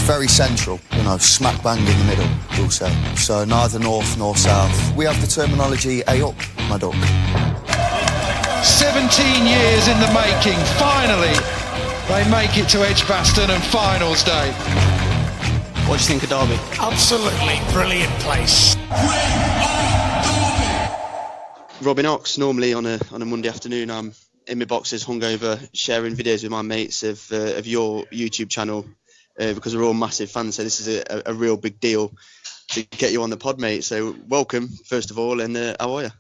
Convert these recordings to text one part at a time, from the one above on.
very central, you know, smack bang in the middle, we'll say. So neither north nor south. We have the terminology A up, my duck. 17 years in the making. Finally, they make it to Edgbaston and finals day. What do you think of Derby? Absolutely brilliant place. Robbie Knox. Normally on a Monday afternoon, I'm in my boxes, hungover, sharing videos with my mates of your YouTube channel because we're all massive fans. So this is a real big deal to get you on the pod, mate. So welcome, first of all, and how are you?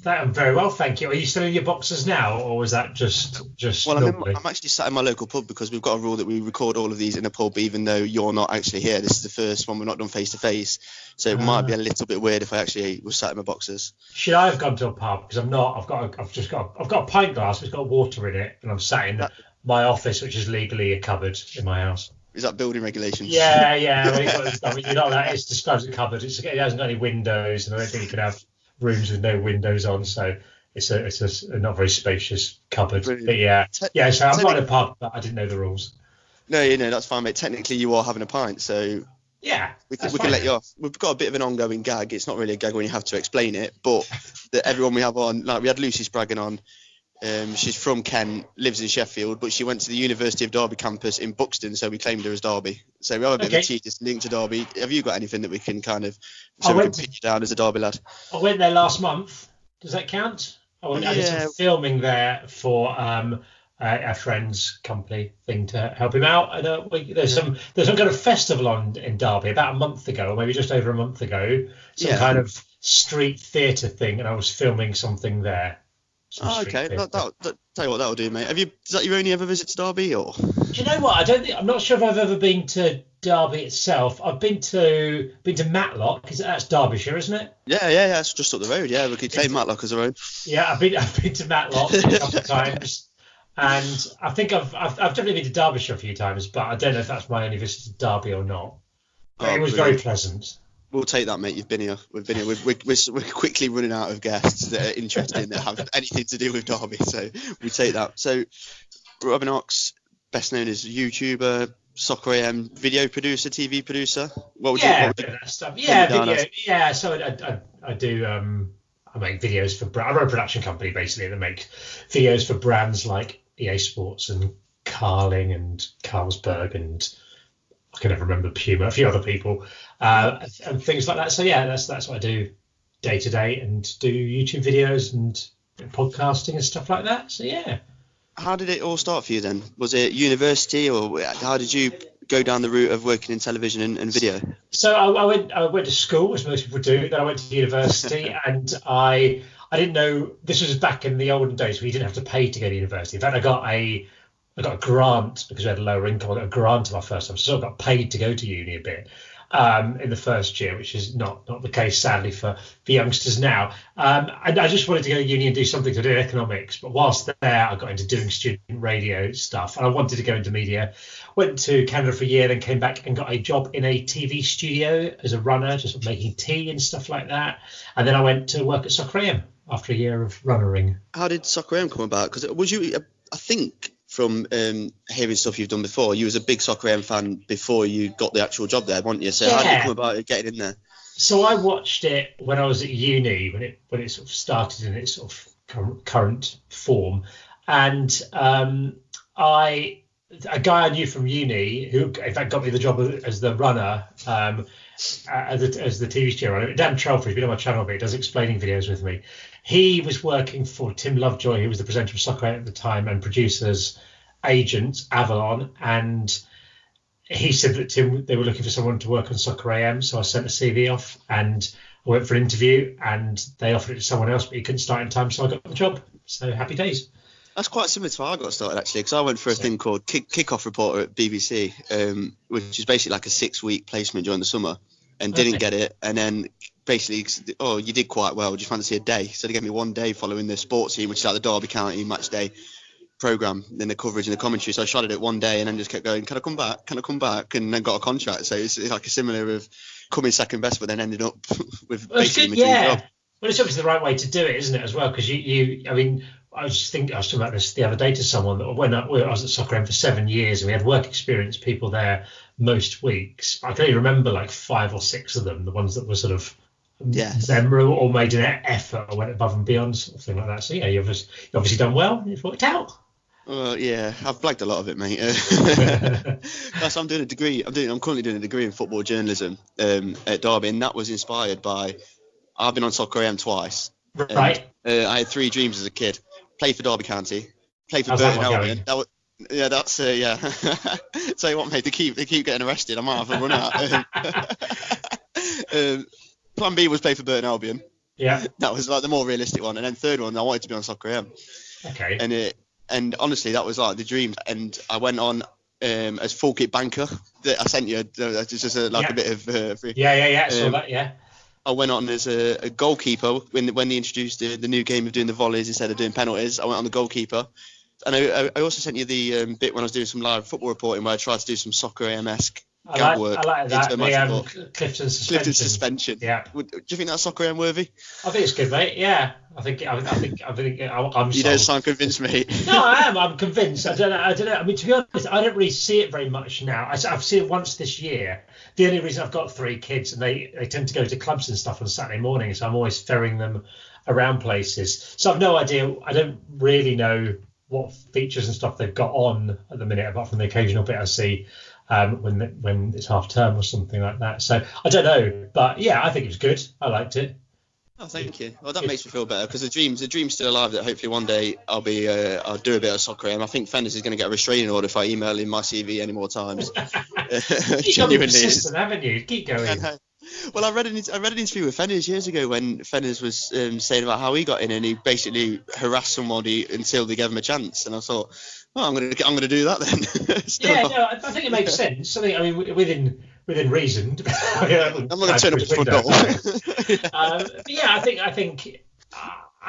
I'm very well, thank you. Are you still in your boxes now, or was that just? Well, I'm actually sat in my local pub because we've got a rule that we record all of these in a pub, even though you're not actually here. This is the first one we've not done face to face, so it might be a little bit weird if I actually was sat in my boxes. Should I have gone to a pub? Because I'm not. I've got a pint glass. It's got water in it, and I'm sat in my office, which is legally a cupboard in my house. Is that building regulations? Yeah. I mean, you're not allowed. It's described as a cupboard. It hasn't got any windows, and I don't think you can have rooms with no windows on, so it's a not very spacious cupboard. Brilliant. But yeah. So I'm not in a pub, but I didn't know the rules. No, that's fine, mate. Technically, you are having a pint, so yeah, we can let you off. We've got a bit of an ongoing gag. It's not really a gag when you have to explain it, but everyone we have on, like we had Lucy Spraggan on. She's from Kent, lives in Sheffield, but she went to the University of Derby campus in Buxton, so we claimed her as Derby. So we have a bit of a cheeky link to Derby. Have you got anything that we can kind of we can put you down as a Derby lad? I went there last month. Does that count? I did some filming there for a friend's company thing to help him out. And there's some kind of festival on in Derby about a month ago, or maybe just over a month ago. Some kind of street theatre thing, and I was filming something there. Oh, okay. Tell you what, that'll do, mate. Is that your only ever visit to Derby, or? Do you know what? I'm not sure if I've ever been to Derby itself. I've been to Matlock. That's Derbyshire, isn't it? Yeah. It's just up the road. Yeah, we could claim Matlock as our own. Yeah, I've been to Matlock a couple of times, and I think I've definitely been to Derbyshire a few times, but I don't know if that's my only visit to Derby or not. But it was very pleasant. We'll take that, mate. You've been here. We've been here. We're quickly running out of guests that are interested that have anything to do with Derby. So we take that. So Robbie Knox, best known as YouTuber, Soccer AM video producer, TV producer. What would you that stuff. Yeah, video. Yeah, so I do. I make videos for. I run a production company basically that makes videos for brands like EA Sports and Carling and Carlsberg and I can never remember Puma, a few other people, and things like that. So yeah, that's what I do day to day, and do YouTube videos and podcasting and stuff like that. So yeah. How did it all start for you then? Was it university, or how did you go down the route of working in television and video? So I went to school, as most people do. Then I went to university, and I didn't know, this was back in the olden days where you didn't have to pay to go to university. In fact, I got a grant because we had a lower income. I got a grant to my first time, so I got paid to go to uni a bit in the first year, which is not the case, sadly, for youngsters now. I just wanted to go to uni and do something to do economics, but whilst there, I got into doing student radio stuff, and I wanted to go into media. Went to Canada for a year, then came back and got a job in a TV studio as a runner, just making tea and stuff like that. And then I went to work at Soccer AM after a year of runnering. How did Soccer AM come about? Because was you, I think, from hearing stuff you've done before, you was a big Soccer AM fan before you got the actual job there, weren't you? So how did you come about getting in there? So I watched it when I was at uni, when it sort of started in its sort of current form, and a guy I knew from uni who, in fact, got me the job as the runner, as the TV studio runner. Dan Trelford, he's been on my channel, but he does explaining videos with me. He was working for Tim Lovejoy, who was the presenter of Soccer AM at the time and producer's agent, Avalon. And he said that they were looking for someone to work on Soccer AM. So I sent a CV off and I went for an interview, and they offered it to someone else, but he couldn't start in time. So I got the job. So happy days. That's quite similar to how I got started, actually, because I went for a thing called Kickoff Reporter at BBC, which is basically like a 6-week placement during the summer, and didn't get it. And then basically, you did quite well. Do you fancy a day? So they gave me 1 day following the sports team, which is like the Derby County match day programme, then the coverage and the commentary. So I shot it 1 day and then just kept going, can I come back? Can I come back? And then got a contract. So it's like a similar of coming second best, but then ended up with basically my dream job. Well, it's obviously the right way to do it, isn't it, as well? Because I mean, I was talking about this the other day to someone that when I was at Soccer M for 7 years and we had work experience people there most weeks. I can only remember like 5 or 6 of them, the ones that were sort of memorable or made an effort or went above and beyond, sort of thing like that. So yeah, you've obviously done well. It's worked out. Yeah, I've blagged a lot of it, mate. That's I'm doing a degree. I'm currently doing a degree in football journalism at Derby, and that was inspired by. I've been on Soccer AM twice. Right. I had 3 dreams as a kid. Play for Derby County. Play for Burton Albion. That's yeah. Tell you what, mate, they keep getting arrested. I might have to run out. Plan B was play for Burton Albion. Yeah. That was like the more realistic one, and then third one, I wanted to be on Soccer AM. Okay. And honestly, that was like the dream. And I went on as full kit banker. I sent you. It's just a bit of. Yeah. So that, yeah. I went on as a goalkeeper when they introduced the new game of doing the volleys instead of doing penalties. I went on the goalkeeper. And I also sent you the bit when I was doing some live football reporting where I tried to do some Soccer AM-esque gag work. I like that. The Clifton suspension. Yeah. Do you think that's Soccer AM worthy? I think it's good, mate. Yeah. I'm You don't sound convinced, mate. No, I am. I'm convinced. I don't know. I mean, to be honest, I don't really see it very much now. I've seen it once this year. The only reason I've got 3 kids and they tend to go to clubs and stuff on Saturday mornings, so I'm always ferrying them around places. So I've no idea. I don't really know what features and stuff they've got on at the minute, apart from the occasional bit I see when it's half term or something like that. So I don't know, but yeah, I think it was good. I liked it. Oh, thank you. Well, that makes me feel better because the dream's still alive. That hopefully one day I'll do a bit of soccer. And I think Fenders is going to get a restraining order if I email him my CV any more times. You've got to be persistent, haven't you? Keep going. Well, I read an interview with Fenders years ago when Fenders was saying about how he got in and he basically harassed somebody until they gave him a chance. And I thought, well, I'm going to do that then. I think it makes sense. Something, I mean, within reason. I'm not going to turn up the front door. But yeah, I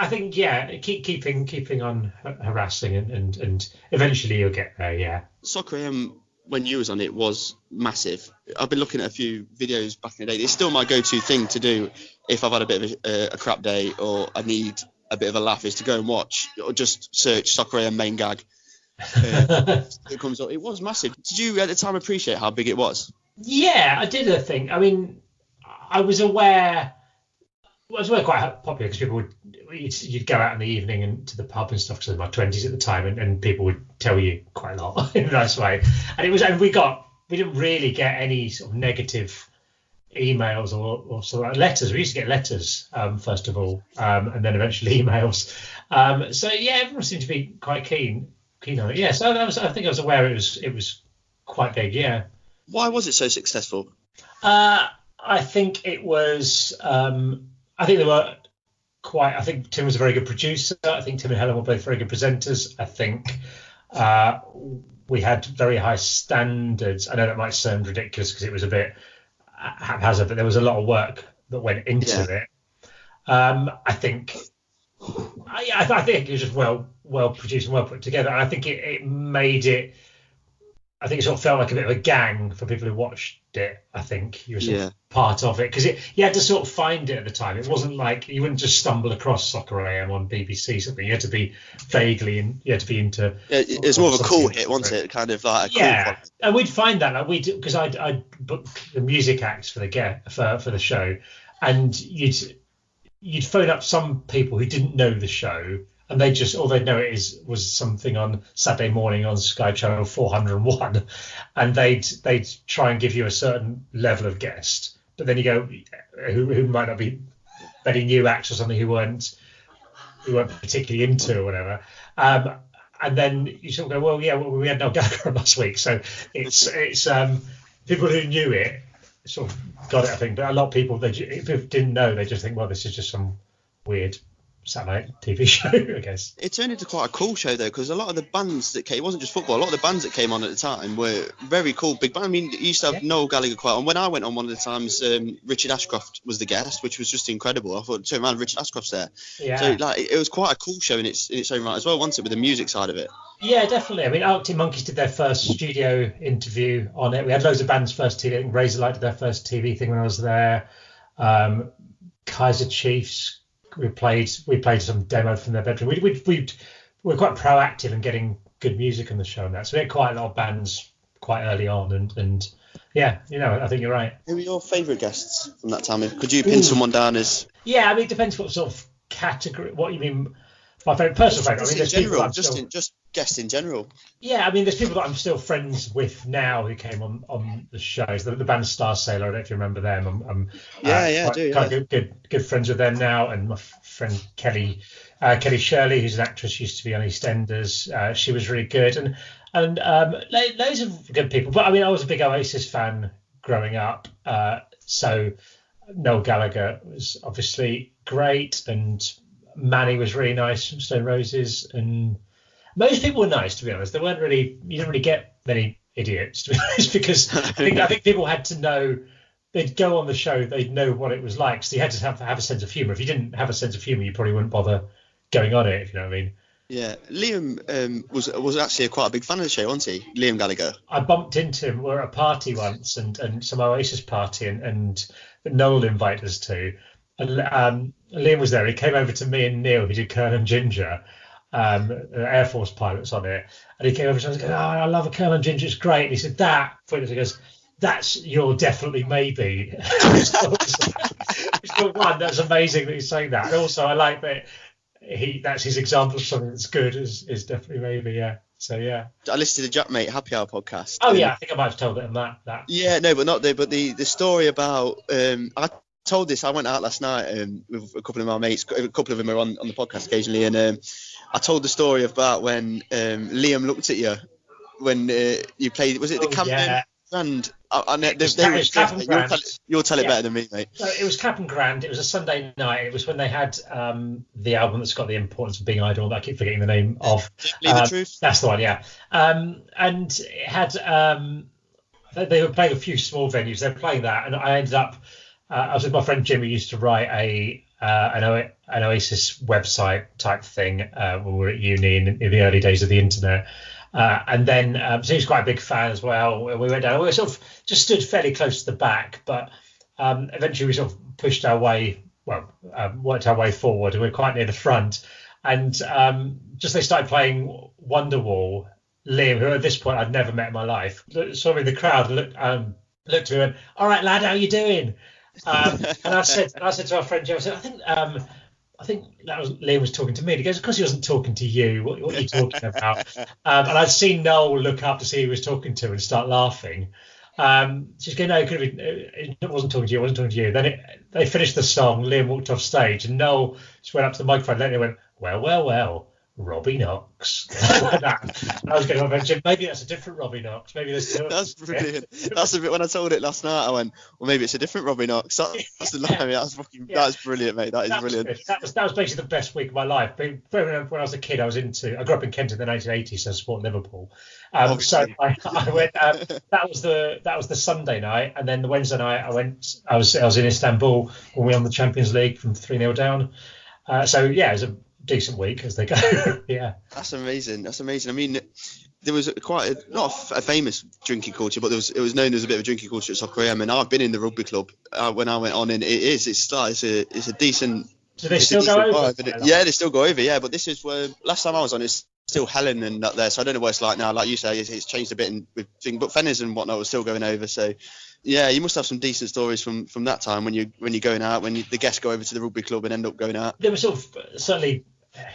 think yeah, keeping on harassing and eventually you'll get there. Yeah. Soccer AM, when you was on it, was massive. I've been looking at a few videos back in the day. It's still my go-to thing to do if I've had a bit of a crap day or I need a bit of a laugh, is to go and watch or just search Soccer AM main gag. It comes up. It was massive. Did you at the time appreciate how big it was? Yeah, I did. I think. I mean, I was aware. Well, it was quite popular because people you'd go out in the evening and to the pub and stuff. Because I was in my 20s at the time, and people would tell you quite a lot in a nice way. And we didn't really get any sort of negative emails or sort of letters. We used to get letters first of all, and then eventually emails. So yeah, everyone seemed to be quite keen on it. Yeah, so I think I was aware it was quite big. Yeah. Why was it so successful? I think it was. I think they were quite. I think Tim was a very good producer. I think Tim and Helen were both very good presenters. I think we had very high standards. I know that might sound ridiculous because it was a bit haphazard, but there was a lot of work that went into it. I think it was just well produced and well put together. And I think it made it. I think it sort of felt like a bit of a gang for people who watched it. I think you were sort of part of it because you had to sort of find it at the time. It wasn't like you wouldn't just stumble across Soccer AM on BBC something. You had to be vaguely and you had to be into. Yeah, it was more of a cool hit, wasn't it? Kind of like a cool one. And we'd find that like because I'd booked the music acts for the show, and you'd phone up some people who didn't know the show. And they just all they'd know was something on Saturday morning on Sky Channel 401, and they'd try and give you a certain level of guest, but then you go who might not be very new acts or something who weren't particularly into or whatever, and then you sort of go we had no Gallagher last week, so it's people who knew it sort of got it, I think, but a lot of people if they didn't know, they just think, well, this is just some weird Saturday TV show, I guess. It turned into quite a cool show though, because a lot of the bands that came, it wasn't just football, a lot of the bands that came on at the time were very cool, big band. I mean, you used to have Noel Gallagher quite on. When I went on one of the times, Richard Ashcroft was the guest, which was just incredible. I thought, turn around, Richard Ashcroft's there. Yeah. So like, it was quite a cool show in its own right as well, wasn't it, with the music side of it? Yeah, definitely. I mean, Arctic Monkeys did their first studio interview on it. We had loads of bands first TV. I think Razorlight did their first TV thing when I was there. Kaiser Chiefs, we played some demo from their bedroom. We're quite proactive in getting good music on the show and that. So we had quite a lot of bands quite early on, and yeah, I think you're right. Who were your favourite guests from that time? Could you pin someone down as? Yeah, I mean, it depends what sort of category. What you mean? My personal favourite. I mean, there's people just guests in general. Yeah, I mean, there's people that I'm still friends with now who came on the shows. The band Star Sailor, I don't know if you remember them. I'm I do. Yeah. Good friends with them now. And my friend Kelly Shirley, who's an actress, used to be on EastEnders. She was really good, and loads of good people. But I mean, I was a big Oasis fan growing up, so Noel Gallagher was obviously great, and Manny was really nice from Stone Roses, and most people were nice, to be honest. You didn't really get many idiots, to be honest, because I think people had to know. They'd go on the show, they'd know what it was like, so you had to have a sense of humour. If you didn't have a sense of humour, you probably wouldn't bother going on it, if you know what I mean. Yeah, Liam was actually quite a big fan of the show, wasn't he? Liam Gallagher. I bumped into him. We were at a party once, and some Oasis party, and Noel invited us to. And Liam was there. He came over to me and Neil, who did Colonel and Ginger, Air Force pilots on it. And he came over to us and goes, "Oh, I love a Colonel and Ginger. It's great." And he said, he goes, "That's your definitely maybe." Which one, that's amazing that he's saying that. And also, I like that that's his example of something that's good is definitely maybe, yeah. So yeah. I listened to the Jack Mate Happy Hour podcast. Oh yeah, I think I might have told it on that. Yeah, no, but not the story about I told this. I went out last night with a couple of my mates. A couple of them are on the podcast occasionally, and I told the story about when Liam looked at you when you played. Was it the Camden Grand? You'll tell it better than me, mate. So it was Cap'n Grand. It was a Sunday night. It was when they had the album that's got the importance of being idle that I keep forgetting the name of. Believe the Truth. That's the one, yeah. And it had they were playing a few small venues. They were playing that, and I ended up. I was with my friend Jim, who used to write an Oasis website type thing when we were at uni in the early days of the internet. And then, so he was quite a big fan as well. We went down. We were sort of just stood fairly close to the back, but eventually we sort of pushed our way, worked our way forward, and we were quite near the front. And just they started playing Wonderwall. Liam, who at this point I'd never met in my life, saw me in the crowd, looked at me and went, "All right, lad, how you doing?" And I said to our friend Joe, I think that was Liam was talking to me. And he goes, "Of course he wasn't talking to you. What are you talking about?" And I'd seen Noel look up to see who he was talking to and start laughing. She's going, "No, it wasn't talking to you. It wasn't talking to you." Then they finished the song. Liam walked off stage, and Noel just went up to the microphone. And then they went, "Well, Robbie Knox." And I was going to mention maybe that's a different Robbie Knox. Maybe there's two. That's brilliant. That's a bit. When I told it last night, I went, "Well, maybe it's a different Robbie Knox." That's the line. That's brilliant, mate. That is brilliant. That was basically the best week of my life. When I was a kid, I grew up in Kent in the 1980s, so I support Liverpool. So I went. That was the Sunday night, and then the Wednesday night I was in Istanbul when we won the Champions League from 3-0 down. So yeah, it was a decent week as they go. Yeah, that's amazing. I mean, there was not a famous drinking culture, but it was known as a bit of a drinking culture at Soccer AM. And I've been in the rugby club when I went on, and it's a decent. Do they still go over? Yeah, they still go over. Yeah, but this is where last time I was on, it's still Helen and that there. So I don't know what it's like now. Like you say, it's changed a bit but Fenners and whatnot was still going over. So yeah, you must have some decent stories from that time when you're going out, when the guests go over to the rugby club and end up going out. There were sort of certainly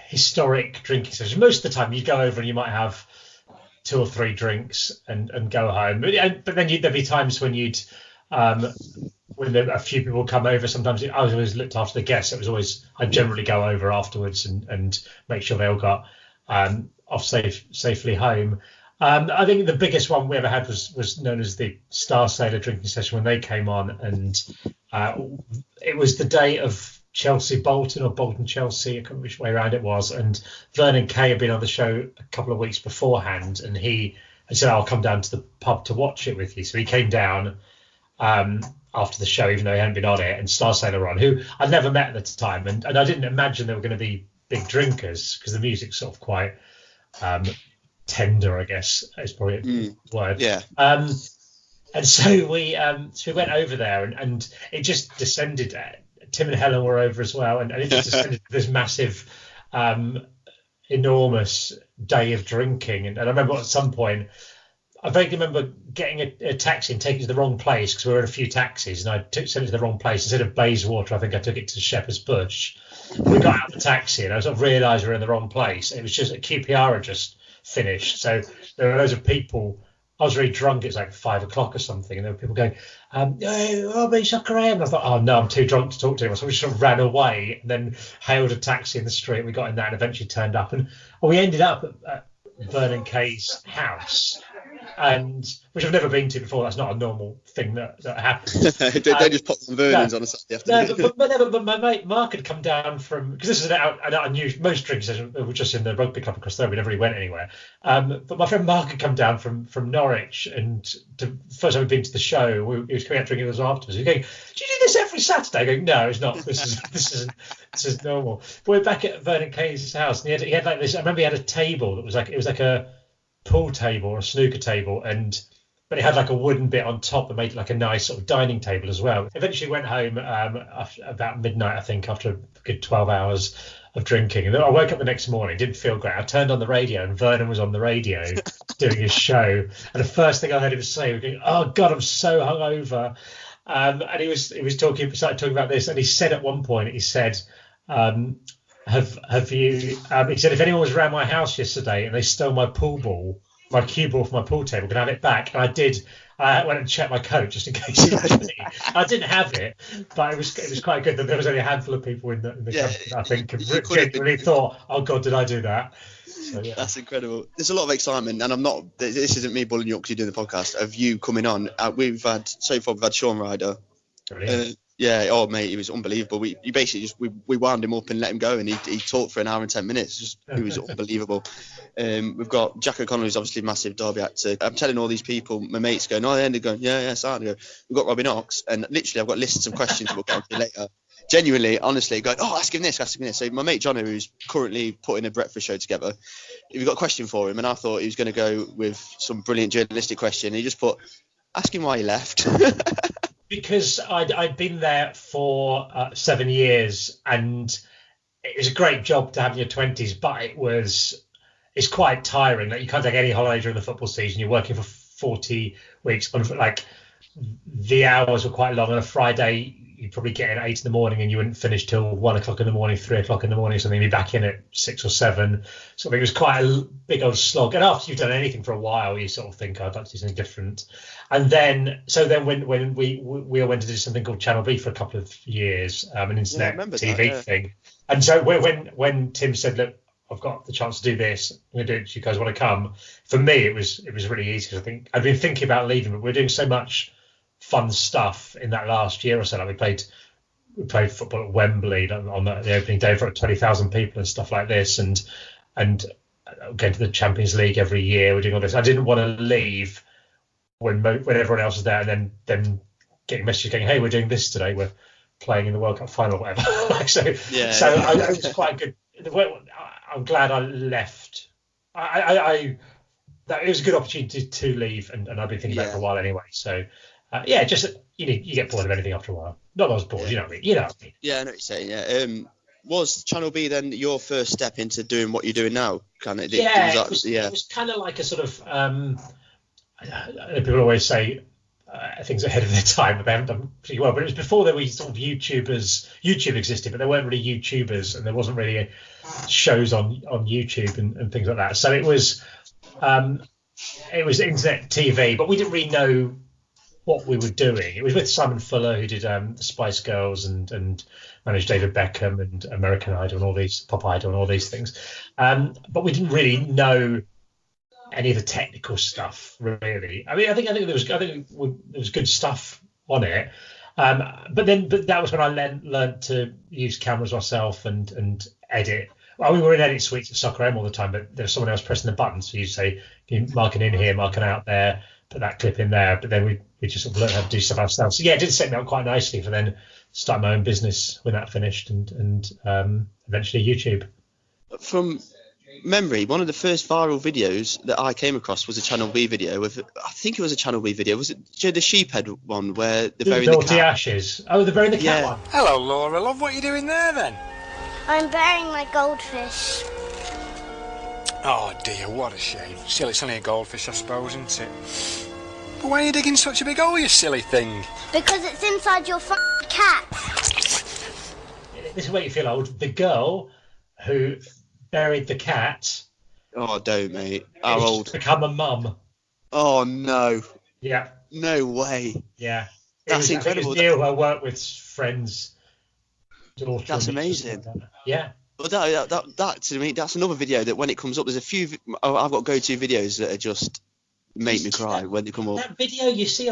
historic drinking sessions. Most of the time, you'd go over and you might have 2 or 3 drinks and go home. But then there'd be times when when a few people come over. Sometimes I was always looked after the guests. I'd generally go over afterwards and make sure they all got off safely home. I think the biggest one we ever had was known as the Star Sailor drinking session when they came on, and it was the day of Chelsea Bolton or Bolton Chelsea, I can't remember which way around it was, and Vernon Kay had been on the show a couple of weeks beforehand, and he said, "I'll come down to the pub to watch it with you." So he came down after the show, even though he hadn't been on it, and Star Sailor on, who I'd never met at the time, and I didn't imagine they were going to be big drinkers because the music's sort of quite tender, I guess is probably a word. Yeah. And so we went over there, and it just descended Tim and Helen were over as well, and it just descended to this massive, enormous day of drinking. And I remember at some point, I vaguely remember getting a taxi and taking it to the wrong place because we were in a few taxis, and sent it to the wrong place. Instead of Bayswater, I think I took it to Shepherd's Bush. We got out of the taxi, and I sort of realised we were in the wrong place. It was just QPR had just finished, so there were loads of people. I was really drunk. It was like 5 o'clock or something, and there were people going, "Hey, Robbie, Soccer AM." And I thought, "Oh no, I'm too drunk to talk to him." So we just sort of ran away, and then hailed a taxi in the street. We got in that, and eventually turned up, and we ended up at Vernon Kay's house. And which I've never been to before. That's not a normal thing that happens. They just pop some Vernons on a Saturday afternoon. But my mate Mark had come down from, because this is an unusual. Most drinks were just in the rugby club across there. We never really went anywhere. But my friend Mark had come down from Norwich, and first time we'd been to the show, he was coming out drinking with us afterwards. He was going, "Do you do this every Saturday?" I go, "No, it's not. This is normal." But we're back at Vernon Kay's house, and he had like this. I remember he had a table that was like, it was like a pool table or a snooker table, but it had like a wooden bit on top that made it like a nice sort of dining table as well. Eventually went home after about midnight, I think, after a good 12 hours of drinking. And then I woke up the next morning, didn't feel great. I turned on the radio, and Vernon was on the radio doing his show. And the first thing I heard him say was going, "Oh God, I'm so hungover." And he started talking about this, and he said at one point, he said, Have you? He said, "If anyone was around my house yesterday and they stole my cue ball from my pool table, can I have it back?" And I did. I went and checked my coat just in case it was me. I didn't have it, but it was quite good that there was only a handful of people in the company, I think, genuinely thought, "Oh God, did I do that?" So, yeah. That's incredible. There's a lot of excitement, and this isn't me bullying you up because you're doing the podcast, of you coming on. We've had Sean Ryder. Yeah, oh mate, he was unbelievable. We wound him up and let him go, and he talked for an hour and 10 minutes. It was unbelievable. We've got Jack O'Connell, who's obviously a massive Derby actor. I'm telling all these people, my mates going, "Oh," they ended going, "Yeah, Sarn." We've got Robbie Knox, and literally I've got lists of questions we'll get into later. Genuinely, honestly, going, "Oh, ask him this." So my mate Johnny, who's currently putting a breakfast show together, we've got a question for him, and I thought he was going to go with some brilliant journalistic question. He just put, "Ask him why he left." Because I'd been there for 7 years, and it was a great job to have in your 20s, but it's quite tiring. Like, you can't take any holiday during the football season. You're working for 40 weeks. Like, the hours were quite long. On a Friday, you'd probably get in at 8 in the morning, and you wouldn't finish till 1 o'clock in the morning, 3 o'clock in the morning, something. You'd be back in at 6 or 7. So it was quite a big old slog. And after you've done anything for a while, you sort of think, "I'd like to do something different." And then when we all went to do something called Channel B for a couple of years, an internet TV thing. And so when Tim said, "Look, I've got the chance to do this, I'm going to do it. Do you guys want to come?" For me, it was really easy, because I think I'd been thinking about leaving, but we're doing so much fun stuff in that last year or so. Like we played football at Wembley on the opening day for 20,000 people and stuff like this, and going to the Champions League every year. We're doing all this. I didn't want to leave when everyone else was there, and then them getting messages going, "Hey, we're doing this today. We're playing in the World Cup final," or whatever. I was quite good. I'm glad I left. It was a good opportunity to leave, and I've been thinking about it for a while anyway. So just you get bored of anything after a while. Not that I was bored, you know what I mean. Yeah, I know what you're saying. Yeah. Was Channel B then your first step into doing what you're doing now? It was kind of like a sort of. People always say things ahead of their time, but they haven't done pretty well. But it was before there were sort of YouTubers. YouTube existed, but there weren't really YouTubers, and there wasn't really shows on YouTube and things like that. So it was internet TV, but we didn't really know what we were doing. It was with Simon Fuller, who did the Spice Girls and managed David Beckham and American Idol and all these, Pop Idol and all these things. But we didn't really know any of the technical stuff, really. I mean, I think there was good stuff on it. But that was when I learned to use cameras myself and edit. Well, we were in edit suites at Soccer M all the time, but there was someone else pressing the buttons. So you say, marking in here, marking out there, put that clip in there. But then we just sort of learned how to do stuff ourselves. So yeah, it did set me up quite nicely for then start my own business when that finished, and eventually YouTube. From memory, one of the first viral videos that I came across was a Channel B video with, I think it was a Channel B video. Was it the sheephead one where they're burying the Naughty cat? Ashes. Oh, they're burying the cat Yeah. one. Hello, Laura, love. What are you doing there, then? I'm burying my goldfish. Oh, dear, what a shame. Still, it's only a goldfish, I suppose, isn't it? But why are you digging such a big hole, you silly thing? Because it's inside your cat. This is where you feel old. The girl who buried the cat Oh, don't, mate. How has old? become a mum. Oh, no. Yeah, No way. yeah. That's I think incredible. It was Neil, her work with friends. Daughter That's and amazing. something like that. Yeah. But that to me, that's another video that when it comes up, there's a few. I've got go-to videos that are just make me cry when they come up. That video you see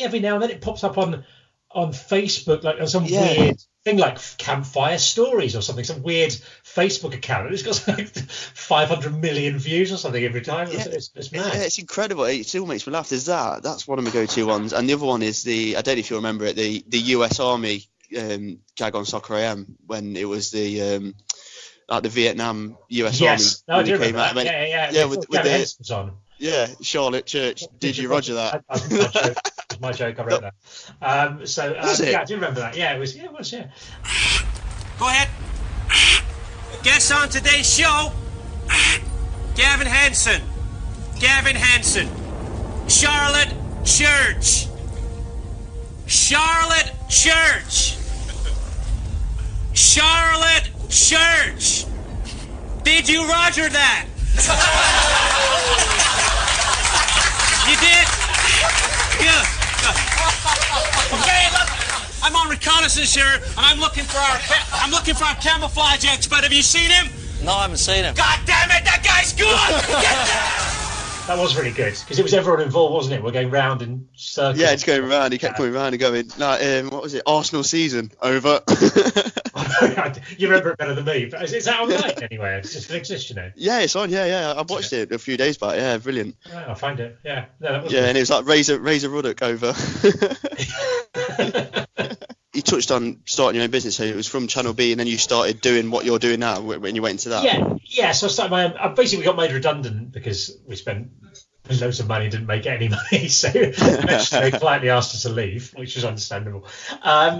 every now and then, it pops up on Facebook, like on some Yeah. weird thing like Campfire Stories or something, some weird Facebook account, and it's got like 500 million views or something every time. Yeah. It's mad. Yeah, it's incredible. It still makes me laugh. There's that. That's one of my go-to ones. And the other one is I don't know if you remember it, the US Army Jag on Soccer AM, when it was the Vietnam US Yes, Army. no, I do when it remember came that. out. Yeah. with Gavin the Henson's on. Charlotte Church. Did you roger that? That's my joke. I wrote that. Was it? Yeah, I do remember that. Yeah, it was. Yeah. Go ahead. Guest on today's show, Gavin Henson. Charlotte Church. Charlotte Church. Did you roger that? You did? Good. Okay, look, I'm on reconnaissance here, and I'm looking for our camouflage expert. Have you seen him? No, I haven't seen him. God damn it, that guy's good! That was really good because it was everyone involved, wasn't it? We're going round in circles. Yeah, it's going around. He kept coming around and going. What was it? Arsenal season over. You remember it better than me, but is that online anyway? It just exists, you know. Yeah, it's on. Yeah. I watched it a few days back. Yeah, brilliant. Oh, I'll find it. Yeah. No, that was Yeah, and it was like Razor Ruddock over. You touched on starting your own business, so it was from Channel B, and then you started doing what you're doing now when you went into that. Yeah. So I started my own. I basically got made redundant because we spent loads of money and didn't make any money, so eventually they politely asked us to leave, which was understandable. So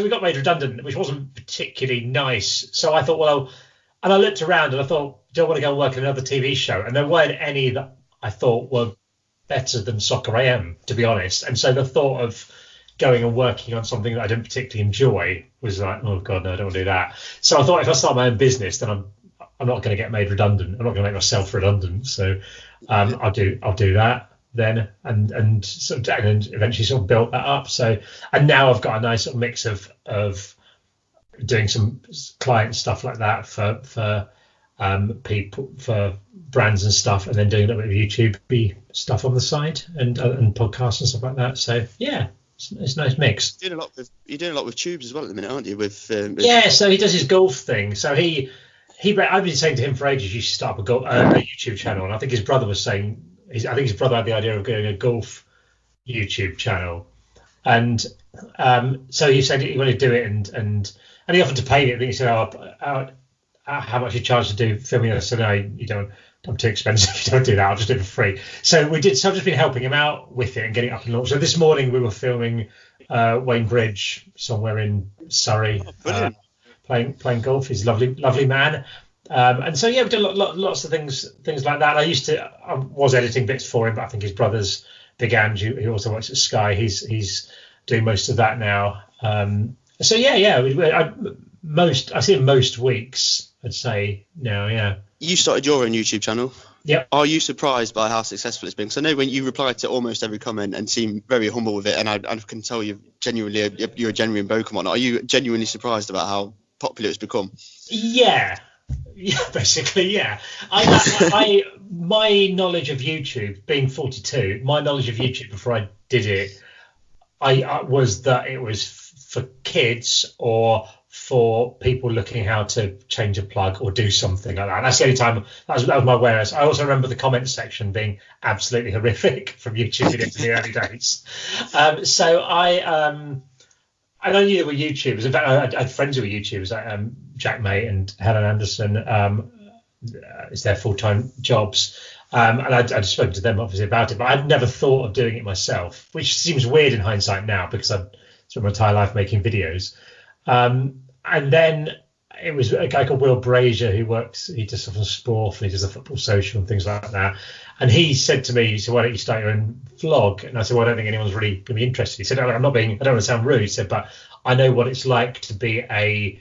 we got made redundant, which wasn't particularly nice. So I thought, well, and I looked around and I thought, do I want to go and work in another TV show? And there weren't any that I thought were better than Soccer AM, to be honest. And so the thought of going and working on something that I didn't particularly enjoy was like, oh God, no, I don't want to do that. So I thought if I start my own business, then I'm not going to get made redundant. I'm not going to make myself redundant. So I'll do that then, and eventually sort of built that up. So, and now I've got a nice sort of mix of doing some client stuff like that for people, for brands and stuff, and then doing a little bit of YouTube stuff on the side and podcasts and stuff like that. So yeah. It's a nice mix. You're doing a lot with Tubes as well at the minute, aren't you? Yeah, so he does his golf thing. So I've been saying to him for ages, you should start up a YouTube channel. And I think his brother was saying, I think his brother had the idea of getting a golf YouTube channel. And so he said he wanted to do it, and he offered to pay it. I think he said, how much you charge to do filming? I said, no, you don't. I'm too expensive. You don't do that. I'll just do it for free. So we did. So I've just been helping him out with it and getting it up and launched. So this morning we were filming Wayne Bridge somewhere in Surrey, playing golf. He's a lovely man. And so yeah, we did lots of things like that. I was editing bits for him, but I think his brother's Big Andrew, who also works at Sky, he's doing most of that now. So yeah. I see him most weeks, I'd say now. Yeah. You started your own YouTube channel. Yep. Are you surprised by how successful it's been? Because I know when you reply to almost every comment and seem very humble with it, and I can tell you're a genuine bloke and whatnot. Are you genuinely surprised about how popular it's become? Yeah, basically, yeah. My knowledge of YouTube, being 42, my knowledge of YouTube before I did it, was that it was for kids or for people looking how to change a plug or do something like that. That's the only time that was my awareness. I also remember the comment section being absolutely horrific from YouTube videos in the early days. So I knew there were YouTubers. In fact, I had friends who were YouTubers. Jack May and Helen Anderson. It's their full-time jobs. And I'd spoken to them obviously about it, but I'd never thought of doing it myself, which seems weird in hindsight now because I've spent my entire life making videos. And then it was a guy called Will Brazier he does stuff on sport and he does the Football Social and things like that. And he said to me, he said, why don't you start your own vlog? And I said, well, I don't think anyone's really going to be interested. He said, I don't want to sound rude. He said, but I know what it's like to be a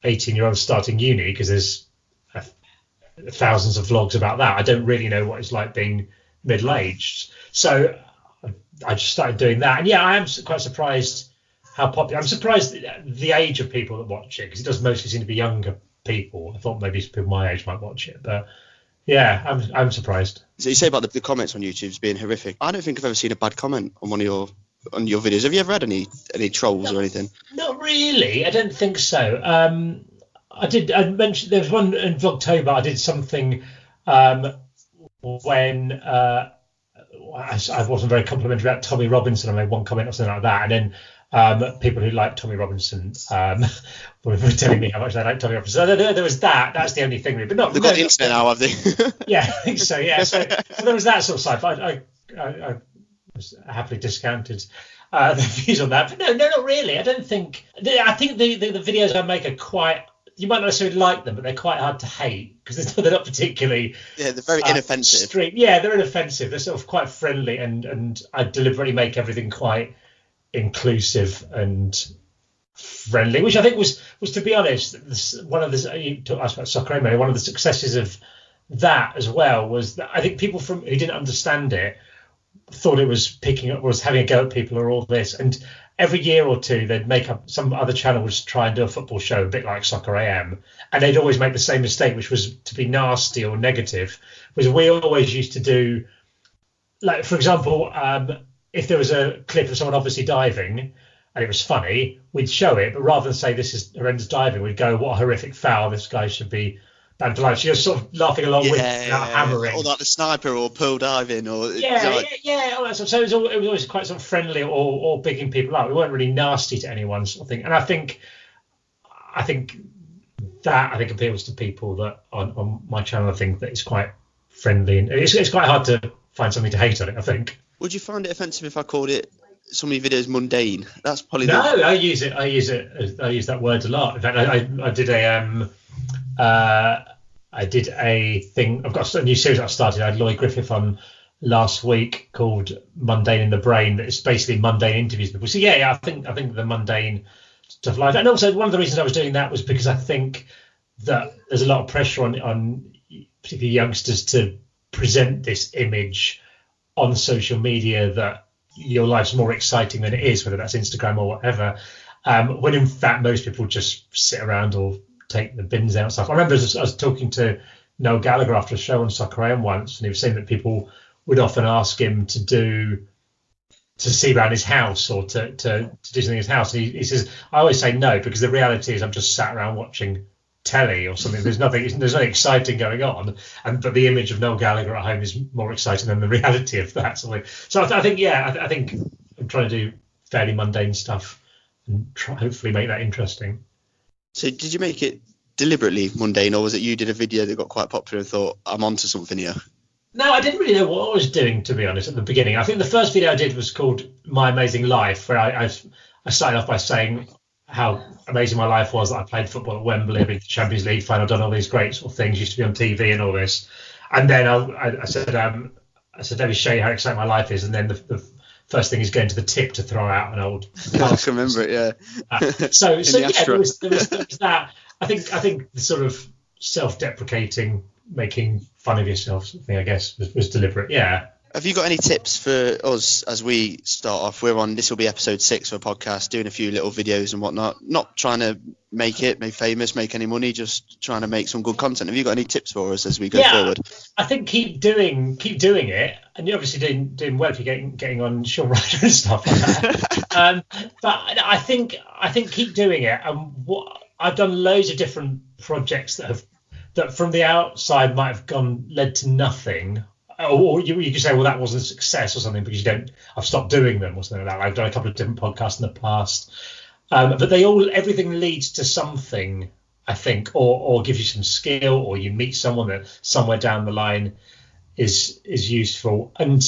18-year-old starting uni because there's thousands of vlogs about that. I don't really know what it's like being middle-aged. So I just started doing that. And yeah, I am quite surprised how popular. I'm surprised the age of people that watch it because it does mostly seem to be younger people. I thought maybe people my age might watch it, but yeah, I'm surprised. So you say about the comments on YouTube being horrific. I don't think I've ever seen a bad comment on one of your videos. Have you ever had any trolls or anything? Not really. I don't think so. I mentioned there was one in Vlogtober. I did something when I wasn't very complimentary about Tommy Robinson. I made one comment or something like that, and then people who like Tommy Robinson were telling me how much they like Tommy Robinson. So there was that. That's the only thing. But not. They've got the internet now, have they? Yeah, I think so. Yeah, so there was that sort of side. But I was happily discounted the views on that. But no, not really. I don't think. I think the videos I make are quite. You might not necessarily like them, but they're quite hard to hate because they're not particularly. Yeah, they're very inoffensive. Yeah, they're inoffensive. They're sort of quite friendly, and I deliberately make everything quite inclusive and friendly, which I think was to be honest, one of the you asked about Soccer Aim, one of the successes of that as well was that I think people who didn't understand it thought it was having a go at people or all this, and every year or two they'd make up some other channel would try and do a football show a bit like Soccer AM, and they'd always make the same mistake, which was to be nasty or negative. Was we always used to do, like, for example, if there was a clip of someone obviously diving and it was funny, we'd show it, but rather than say this is horrendous diving, we'd go, what a horrific foul, this guy should be banned for life. So you're sort of laughing along with without hammering. Or like the sniper or pool diving. Or all that stuff. So it was always quite sort of friendly or bigging people up. We weren't really nasty to anyone sort of thing. And I think appeals to people that on my channel. I think that it's quite friendly and it's quite hard to find something to hate on it, I think. Would you find it offensive if I called it some of your videos mundane? That's probably I use that word a lot. In fact, I did a thing. I've got a new series I've started. I had Lloyd Griffith on last week called Mundane in the Brain. That it's basically mundane interviews with people. So yeah, I think the mundane stuff like that. And also one of the reasons I was doing that was because I think that there's a lot of pressure on particularly youngsters to present this image on social media that your life's more exciting than it is, whether that's Instagram or whatever, when in fact most people just sit around or take the bins out and stuff. I remember I was talking to Noel Gallagher after a show on Soccer AM once, and he was saying that people would often ask him to see around his house or to do something in his house, and he says, I always say no, because the reality is I'm just sat around watching telly or something. There's nothing exciting going on, but the image of Noel Gallagher at home is more exciting than the reality of that. So I think I'm trying to do fairly mundane stuff and hopefully make that interesting. So did you make it deliberately mundane, or was it you did a video that got quite popular and thought, I'm onto something here? No, I didn't really know what I was doing, to be honest, at the beginning. I think the first video I did was called My Amazing Life, where I started off by saying how amazing my life was, that I played football at Wembley, I've been to the Champions League final, done all these great sort of things, used to be on TV and all this. And then I said, let me show you how exciting my life is. And then the first thing is going to the tip to throw out an old. I can remember it, yeah. So yeah, there was that. I think the sort of self-deprecating, making fun of yourself thing, I guess, was deliberate. Yeah. Have you got any tips for us as we start off? This will be episode 6 of a podcast, doing a few little videos and whatnot. Not trying to make famous, make any money, just trying to make some good content. Have you got any tips for us as we go forward? I think keep doing it, and you're obviously doing well if you're getting on Shaun Ryder and stuff like that. But I think keep doing it. And I've done loads of different projects that from the outside might have led to nothing. Or you could say, well, that wasn't a success or something because I've stopped doing them or something like that. I've done a couple of different podcasts in the past, but everything leads to something I think, or gives you some skill, or you meet someone that somewhere down the line is useful. And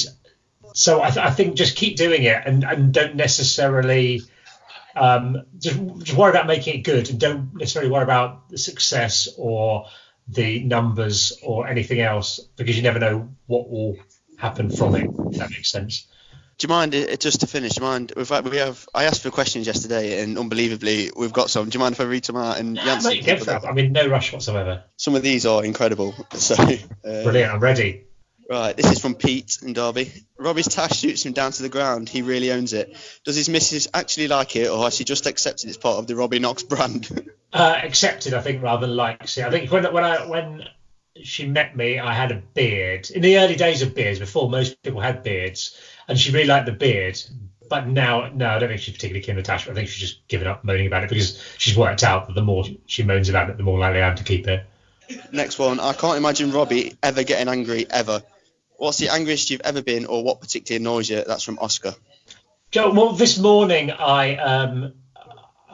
so I think just keep doing it, and don't necessarily just worry about making it good, and don't necessarily worry about the success or the numbers or anything else, because you never know what will happen from it, if that makes sense. Do you mind, just to finish, do you mind, I asked for questions yesterday, and unbelievably, we've got some. Do you mind if I read some out and answer? Mate, go for it. I mean, no rush whatsoever. Some of these are incredible. So Brilliant, I'm ready. Right, this is from Pete in Derby. Robbie's tash shoots him down to the ground. He really owns it. Does his missus actually like it, or has she just accepted it's part of the Robbie Knox brand? Accepted, I think, rather than likes it. I think when she met me, I had a beard. In the early days of beards, before most people had beards, and she really liked the beard. But now, no, I don't think she's particularly keen on the tash. I think she's just given up moaning about it, because she's worked out that the more she moans about it, the more likely I am to keep it. Next one. I can't imagine Robbie ever getting angry, ever. What's the angriest you've ever been, or what particularly annoys you? That's from Oscar. Joe, well, this morning I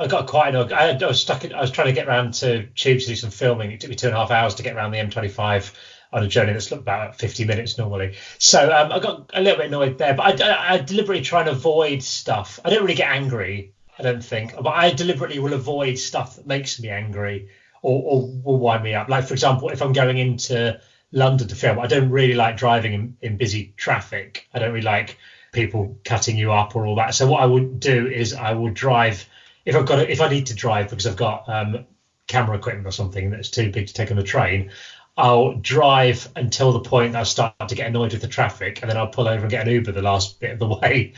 got quite annoyed. I was trying to get around to Tubes to do some filming. It took me 2.5 hours to get around the M25 on a journey that's about 50 minutes normally. So I got a little bit annoyed there, but I deliberately try and avoid stuff. I don't really get angry, I don't think, but I deliberately will avoid stuff that makes me angry or will wind me up. Like, for example, if I'm going into London to film, I don't really like driving in busy traffic. I don't really like people cutting you up or all that. So what I would do is I would drive if I need to drive because I've got camera equipment or something that's too big to take on the train. I'll drive until the point that I start to get annoyed with the traffic, and then I'll pull over and get an Uber the last bit of the way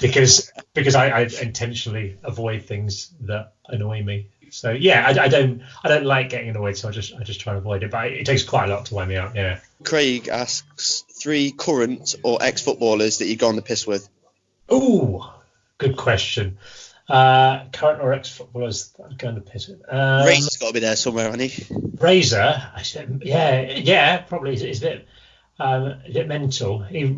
because I intentionally avoid things that annoy me. So yeah, I don't like getting annoyed, so I just try and avoid it. But it takes quite a lot to wind me up. Yeah. Craig asks 3 current or ex-footballers that you go on the piss with. Ooh, good question. Current or ex-footballers that I'm going to piss with. Razor's got to be there somewhere, hasn't he? Razor, I said, yeah, probably. It's a bit mental. He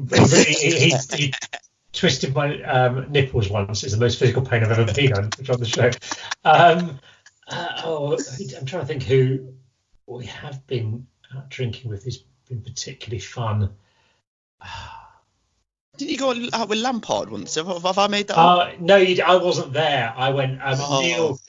twisted my nipples once. It's the most physical pain I've ever been on the show. I'm trying to think who we have been out drinking with who's been particularly fun. Didn't you go out with Lampard once? Have I made that up? No, I wasn't there. I went. Neil,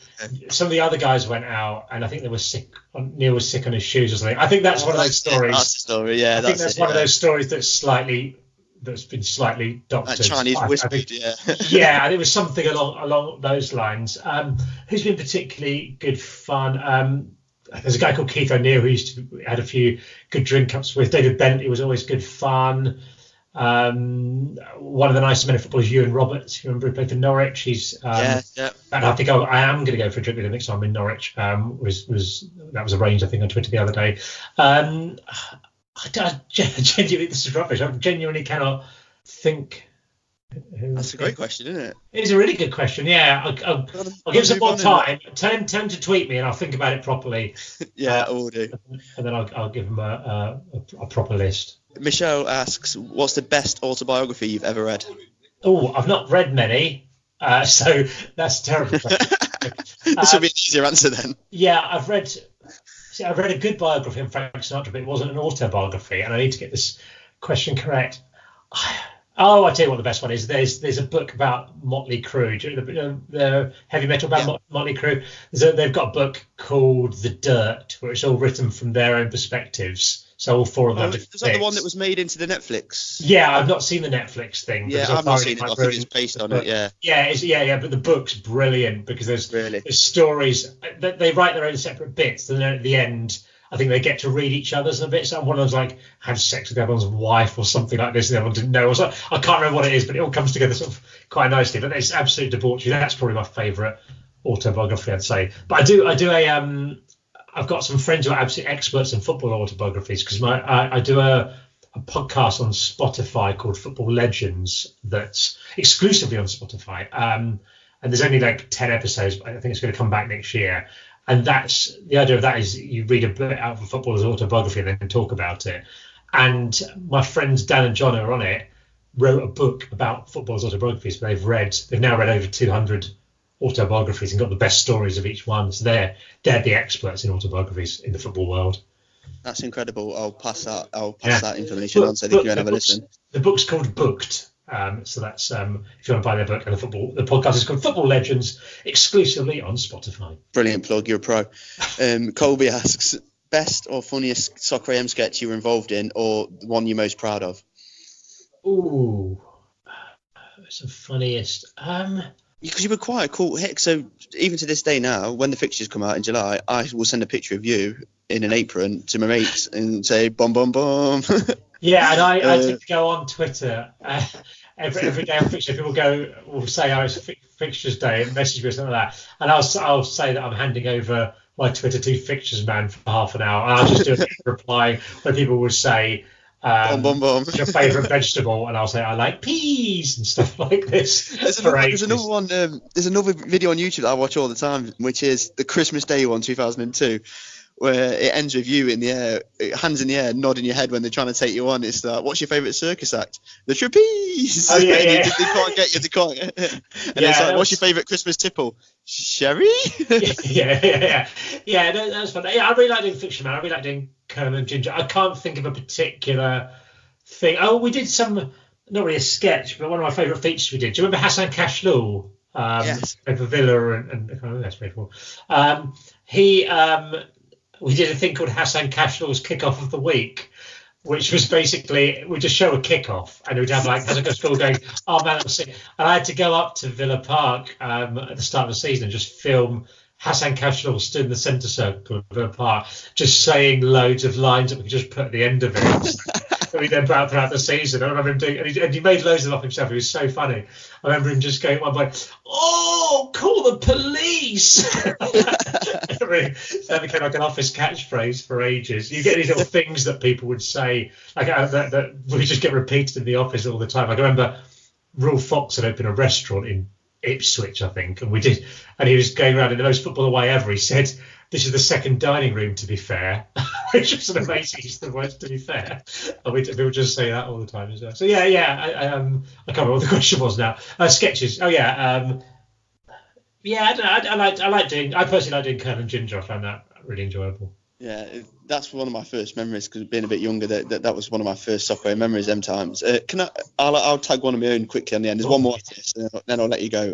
some of the other guys went out, and I think they were sick. Neil was sick on his shoes or something. I think that's one of those stories. That's the story. Yeah, I think that's one of those stories that's been slightly doctored. Like Chinese whispered, yeah, and it was something along those lines. Who's been particularly good fun? There's a guy called Keith O'Neill who had a few good drink ups with. David Bentley was always good fun. One of the nicest men of football is Ewan Roberts. You remember he played for Norwich? He's and I think I am going to go for a drink with him next time I'm in Norwich. That was arranged, I think, on Twitter the other day. I genuinely, this is rubbish. I genuinely cannot think. That's a great question, isn't it? It is a really good question. Yeah, I'll give some more time. Tell him to tweet me, and I'll think about it properly. Yeah, I will do. And then I'll give him a proper list. Michelle asks, "What's the best autobiography you've ever read?" Oh, I've not read many, so that's a terrible question. This will be an easier answer then. Yeah, I've read a good biography on Frank Sinatra, but it wasn't an autobiography, and I need to get this question correct. Oh, I'll tell you what the best one is. There's a book about Motley Crue, the heavy metal band Motley Crue. They've got a book called The Dirt, where it's all written from their own perspectives. So all 4 of them. Is that the one that was made into the Netflix? Yeah, I've not seen the Netflix thing. Yeah, I've not seen it. I think it's based on it. Yeah. Yeah. But the book's brilliant because there's stories. They write their own separate bits, and then at the end, I think they get to read each other's a bit. So one of them's like had sex with the other one's wife or something like this, and the other one didn't know. So I can't remember what it is, but it all comes together sort of quite nicely. But it's absolute debauchery. That's probably my favourite autobiography, I'd say. But I do I've got some friends who are absolute experts in football autobiographies because I do a podcast on Spotify called Football Legends that's exclusively on Spotify. And there's only like 10 episodes, but I think it's going to come back next year. And that's the idea of that is you read a bit out of a footballer's autobiography and then talk about it. And my friends Dan and John who are on it wrote a book about footballers' autobiographies. They've now read over 200 autobiographies and got the best stories of each one. So they're the experts in autobiographies in the football world. That's incredible. I'll pass that information on so they can have a listen. The book's called Booked. So that's if you want to buy their book, and the podcast is called Football Legends, exclusively on Spotify. Brilliant plug, you're a pro. Colby asks, best or funniest Soccer AM sketch you were involved in, or the one you're most proud of? Ooh, it's the funniest. Because you were quite a cool hick. So even to this day now, when the fixtures come out in July, I will send a picture of you in an apron to my mates and say, "Bum bum bum." Yeah, and I tend to go on Twitter every day on fixture. People will say, "Oh, it's fixtures day," and message me or something like that. And I'll say that I'm handing over my Twitter to Fixtures Man for half an hour. And I'll just do a reply where people will say, bum, bum, bum. "What's your favourite vegetable?" And I'll say, "I like peas," and stuff like this. There's another one. There's another video on YouTube that I watch all the time, which is the Christmas Day one, 2002. Where it ends with you in the air, hands in the air, nodding your head when they're trying to take you on. It's that, what's your favourite circus act? The trapeze. Oh, yeah, yeah. They can't get you. They can't. And it's like, what's your favourite Christmas tipple? Sherry? Yeah. That was fun. Yeah, I really like doing Fiction Man. I really like doing Colonel and Ginger. I can't think of a particular thing. Oh, we did some, not really a sketch, but one of my favourite features we did. Do you remember Hassan Kashlul? Yes. For Villa and that's very cool. We did a thing called Hassan Kashlul's Kickoff of the Week, which was basically, we just show a kickoff and we'd have like Hassan Kashlul going, "Oh man, that was sick." And I had to go up to Villa Park at the start of the season and just film Hassan Kashlul stood in the centre circle of Villa Park, just saying loads of lines that we could just put at the end of it. That we then put out throughout the season. I remember him doing, and he made loads of them up himself. It was so funny. I remember him just going at one point, "Oh, call the police!" So that became like an office catchphrase for ages. You get these little things that people would say, like that we just get repeated in the office all the time. Like I remember Rule Fox had opened a restaurant in Ipswich, I think, and he was going around in the most footballer way ever. He said, "This is the second dining room, to be fair," which was an amazing use of the words, "to be fair." And people just say that all the time as well. So I can't remember what the question was now. Sketches. I personally like doing Colonel and Ginger. I found that really enjoyable. Yeah, that's one of my first memories, because being a bit younger, that was one of my first soccer memories them times. I'll tag one of my own quickly on the end. There's one more to this, and then I'll let you go.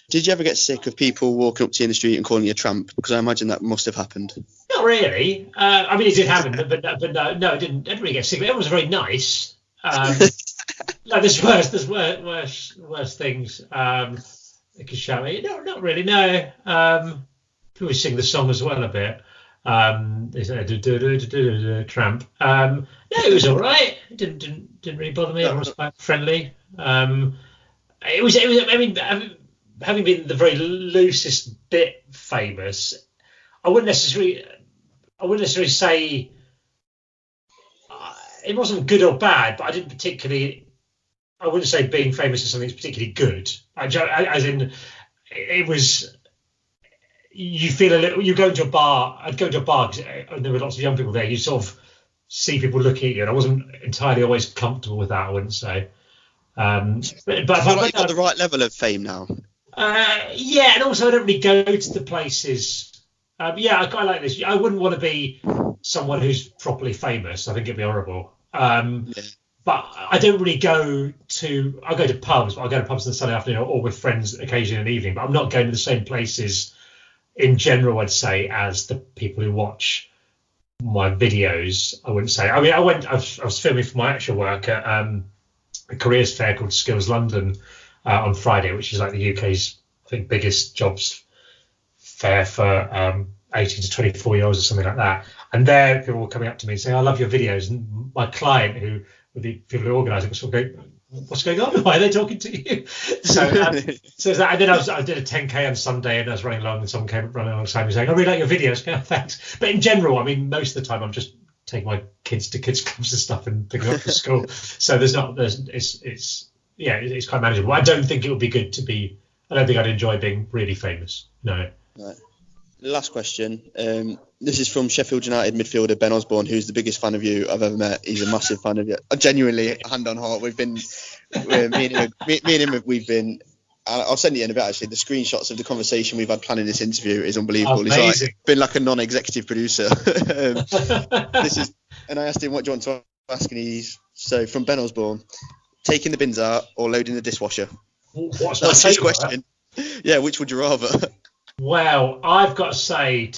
Did you ever get sick of people walking up to you in the street and calling you a tramp? Because I imagine that must have happened. Not really. I mean, it did happen, but no, I didn't really get sick. Everyone was very nice. Like there's worse things. They could shout at you. No, not really. No. People sing the song as well a bit. They said tramp. No, it was all right. It didn't really bother me. Everyone was quite friendly. It was. I mean, having been the very loosest bit famous, I wouldn't necessarily say it wasn't good or bad, but I wouldn't say being famous is something that's particularly good. As in, it was. You feel a little. You go into a bar. I'd go into a bar because there were lots of young people there. You sort of see people looking at you, and I wasn't entirely always comfortable with that, I wouldn't say. But you've got the right level of fame now. Yeah, and also I don't really go to the places. I like this. I wouldn't want to be someone who's properly famous. I think it'd be horrible. But I don't really go to. I go to pubs, but I go to pubs on Sunday afternoon or with friends occasionally in the evening. But I'm not going to the same places in general, I'd say, as the people who watch my videos. I wouldn't say. I mean, I was filming for my actual work at a careers fair called Skills London on Friday, which is like the UK's, I think, biggest jobs fair for 18 to 24-year-olds or something like that. And there, people were coming up to me and saying, "I love your videos." And my client, who were the people who organised it, was sort of going, "What's going on? Why are they talking to you?" So that, and then I did a 10k on Sunday, and I was running along, and someone came running alongside me saying, "I really like your videos." "Oh, thanks." But in general, I mean, most of the time, I'm just taking my kids to kids clubs and stuff and picking up from school. So it's quite manageable. I don't think it would be good to be. I don't think I'd enjoy being really famous. No. Right. Last question. This is from Sheffield United midfielder Ben Osborne, who's the biggest fan of you I've ever met. He's a massive fan of you. Genuinely, hand on heart, we've been me and him. We've been I'll send you in a bit actually. The screenshots of the conversation we've had planning this interview is unbelievable. Amazing. He's like been like a non-executive producer. And I asked him what do you want to ask, and he's from Ben Osborne, taking the bins out or loading the dishwasher. What's That's my his favourite? question. Yeah, which would you rather? Well, I've got to say,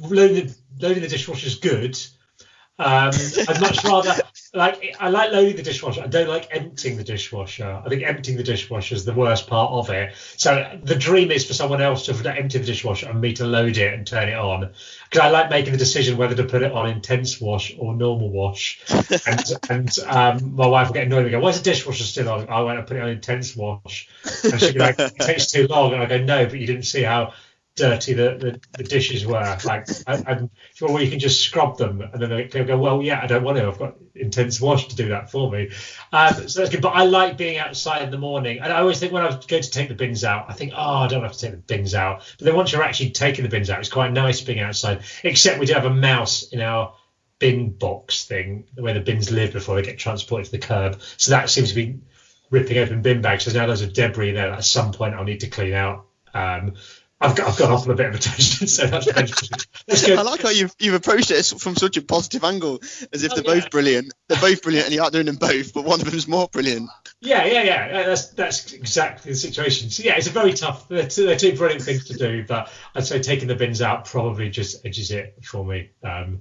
loading the dishwasher is good. I'd much rather I like loading the dishwasher. I don't like emptying the dishwasher. I think emptying the dishwasher is the worst part of it. So the dream is for someone else to empty the dishwasher and me to load it and turn it on, because I like making the decision whether to put it on intense wash or normal wash. And my wife will get annoyed and go, "Why is the dishwasher still on?" I went and put it on intense wash, and she'll be like, "It takes too long." And I go, "No, but you didn't see how dirty the dishes were." Like, and well, you can just scrub them, and then they'll go, "Well, yeah, I don't want to. I've got intense wash to do that for me." So that's good. But I like being outside in the morning, and I always think when I go to take the bins out, I think, "Oh, I don't have to take the bins out." But then once you're actually taking the bins out, it's quite nice being outside. Except we do have a mouse in our bin box thing where the bins live before they get transported to the curb. So that seems to be ripping open bin bags. There's now loads of debris there that at some point I'll need to clean out. I've gone off on a bit of a tangent, so that's good. I like how you've approached it from such a positive angle, as if they're both brilliant. They're both brilliant, and you're out doing them both, but one of them's more brilliant. Yeah. That's exactly the situation. So yeah, it's a very tough. They're two brilliant things to do, but I'd say taking the bins out probably just edges it for me.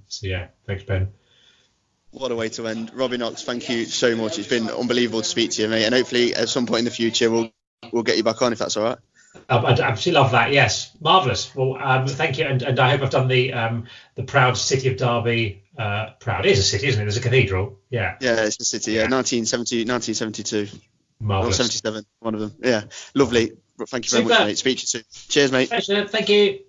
So yeah, thanks, Ben. What a way to end. Robbie Knox, thank you so much. It's been unbelievable to speak to you, mate, and hopefully at some point in the future we'll get you back on if that's all right. I'd absolutely love that. Yes, marvellous. Well, thank you, and I hope I've done the proud city of Derby proud. It is a city, isn't it? There's a cathedral. Yeah, it's the city. Yeah, 1972, marvellous. or 77, one of them. Yeah, lovely. Thank you very much, mate. Speak to you soon. Cheers, mate. Thank you.